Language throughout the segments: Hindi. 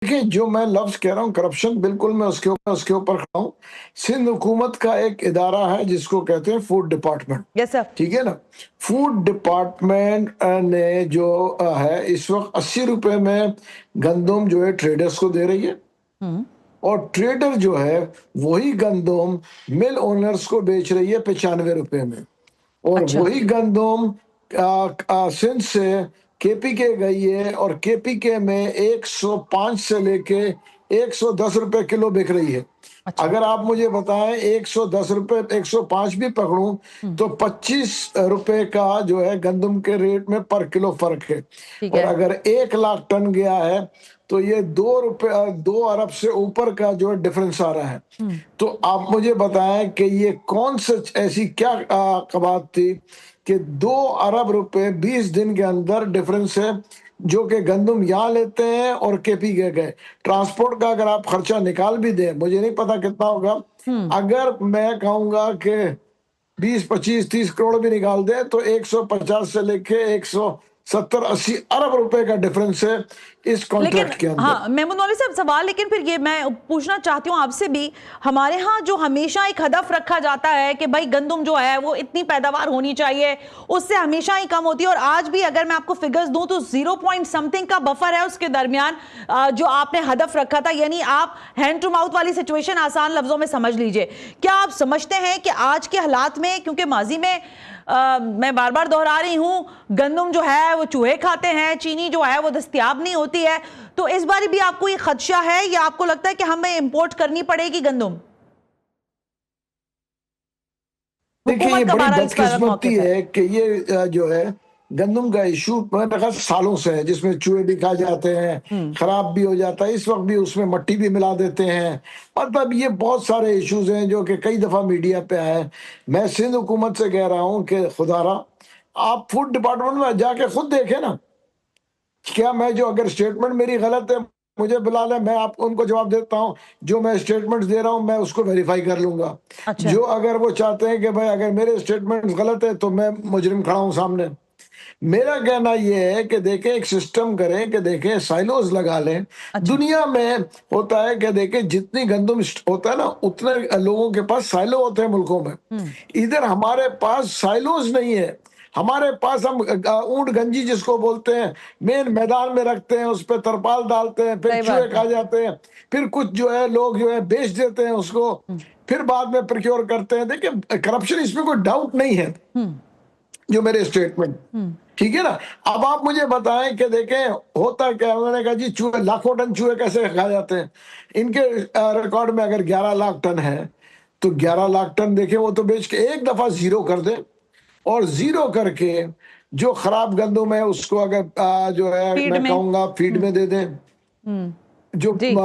देखिए, जो मैं लफ्ज़ कह रहा हूँ करप्शन, बिल्कुल मैं उसके ऊपर खड़ा हूँ। सिंध हुकूमत का एक इदारा है जिसको कहते हैं फूड डिपार्टमेंट, यस सर। ठीक है ना? फूड डिपार्टमेंट ने जो है इस वक़्त ₹80 में गंदम जो है ट्रेडर्स को दे रही है हुँ। और ट्रेडर जो है वही गंदम मिल ओनर्स को बेच रही है ₹95 में। और अच्छा। वही गंदम सिंध से केपीके गई है और केपीके में 105 से लेके ₹110 किलो बिक रही है। अच्छा। अगर आप मुझे बताएँ ₹110 105 भी पकड़ूँ हुँ। तो ₹25 का जो है गंदम के रेट में पर किलो फ़र्क है। ठीक और है। अगर 1 लाख टन गया है तो ये 2 अरब से ऊपर का जो है डिफ़रेंस आ रहा है। हुँ। तो आप मुझे बताएँ कि ये कौन सच ऐसी क्या कबात थी कि 2 अरब रुपए 20 दिन के अंदर डिफरेंस है, जो कि गंदम यहाँ लेते हैं और केपी के गए। ट्रांसपोर्ट का अगर आप खर्चा निकाल भी दें, मुझे नहीं पता कितना होगा। हुँ। अगर मैं कहूँगा कि 20, 25, 30 करोड़ भी निकाल दें तो 150 से लेके 170, 80 अरब रुपए का डिफरेंस है इस लेकिन कॉन्ट्रैक्ट के अंदर। हाँ, मेहमूद मौलवी साहब सवाल, लेकिन फिर ये मैं पूछना चाहती हूँ आपसे भी, हमारे यहाँ जो हमेशा एक हदफ रखा जाता है कि भाई गंदम जो है वो इतनी पैदावार होनी चाहिए, उससे हमेशा ही कम होती है और आज भी अगर मैं आपको फिगर्स दूं तो 0 पॉइंट समथिंग का बफर है उसके दरमियान जो आपने हदफ रखा था, यानी आप हैंड टू माउथ वाली सिचुएशन आसान लफ्जों में समझ लीजिए। क्या आप समझते हैं कि आज के हालात में, क्योंकि माजी में मैं बार बार दोहरा रही हूं, गंदम जो है वो चूहे खाते हैं, चीनी जो है वो दस्तयाब नहीं होती है, तो इस बार भी आपको ये खदशा है या आपको लगता है कि हमें इंपोर्ट करनी पड़ेगी गंदम? देखिए, ये हुकूमत का बड़ी बहरहाल इस पर बदकिस्मती मौकिफ है। है कि ये जो है गंदम का इशू मैंने कहा सालों से है, जिसमें चूहे भी खा जाते हैं, हम्म। खराब भी हो जाता है। इस वक्त भी उसमें मट्टी भी मिला देते हैं। मतलब ये बहुत सारे इश्यूज हैं जो कि कई दफा मीडिया पे आए। मैं सिंध हुकूमत से कह रहा हूँ कि खुदारा आप फूड डिपार्टमेंट में जाके खुद देखें ना, क्या मैं जो अगर स्टेटमेंट मेरी गलत है मुझे बुला लें, मैं आपको उनको जवाब देता हूँ। जो मैं स्टेटमेंट्स दे रहा हूँ मैं उसको वेरीफाई कर लूंगा। अच्छा। जो अगर वो चाहते हैं कि भाई अगर मेरे स्टेटमेंट्स गलत है तो मैं मुजरिम खड़ा हूँ सामने। मेरा कहना ये है कि देखें, एक सिस्टम करें कि देखें साइलोज लगा लें। अच्छा। दुनिया में होता है कि देखें जितनी गंदम होता है ना उतने लोगों के पास साइलो होते हैं मुल्कों में। हम्म। इधर हमारे पास साइलोज नहीं है। हमारे पास हम ऊंट गंजी जिसको बोलते हैं मेन मैदान में रखते हैं, उस पर तरपाल डालते हैं, फिर सही चूहे बात है। खा जाते हैं, फिर कुछ जो है लोग जो है बेच देते हैं उसको, हम्म। फिर बाद में प्रोक्योर करते हैं। देखिए, करप्शन इसमें कोई डाउट नहीं है, हम्म। जो मेरे स्टेटमेंट, हम्म। ठीक है ना? अब आप मुझे बताएं कि देखें होता क्या है। उन्होंने कहा जी चूहे लाखों टन चूहे कैसे खा जाते हैं। इनके रिकॉर्ड में अगर 11 लाख टन है तो 11 लाख टन देखें वो तो बेच के एक दफा जीरो कर दें और जीरो करके जो खराब गंदम है उसको अगर जो है फीड मैं में। कहूंगा फीड में दे दें, हम्म। जो जी।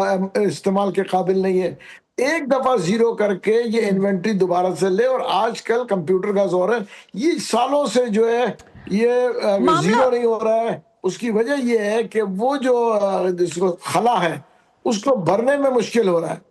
इस्तेमाल के काबिल नहीं है। एक दफा जीरो करके ये हम्म। इन्वेंट्री दोबारा से ले। और आजकल कंप्यूटर का जोर है, ये सालों से जो है ये मामला। जीरो नहीं हो रहा है। उसकी वजह ये है कि वो जो जिसको खला है उसको भरने में मुश्किल हो रहा है।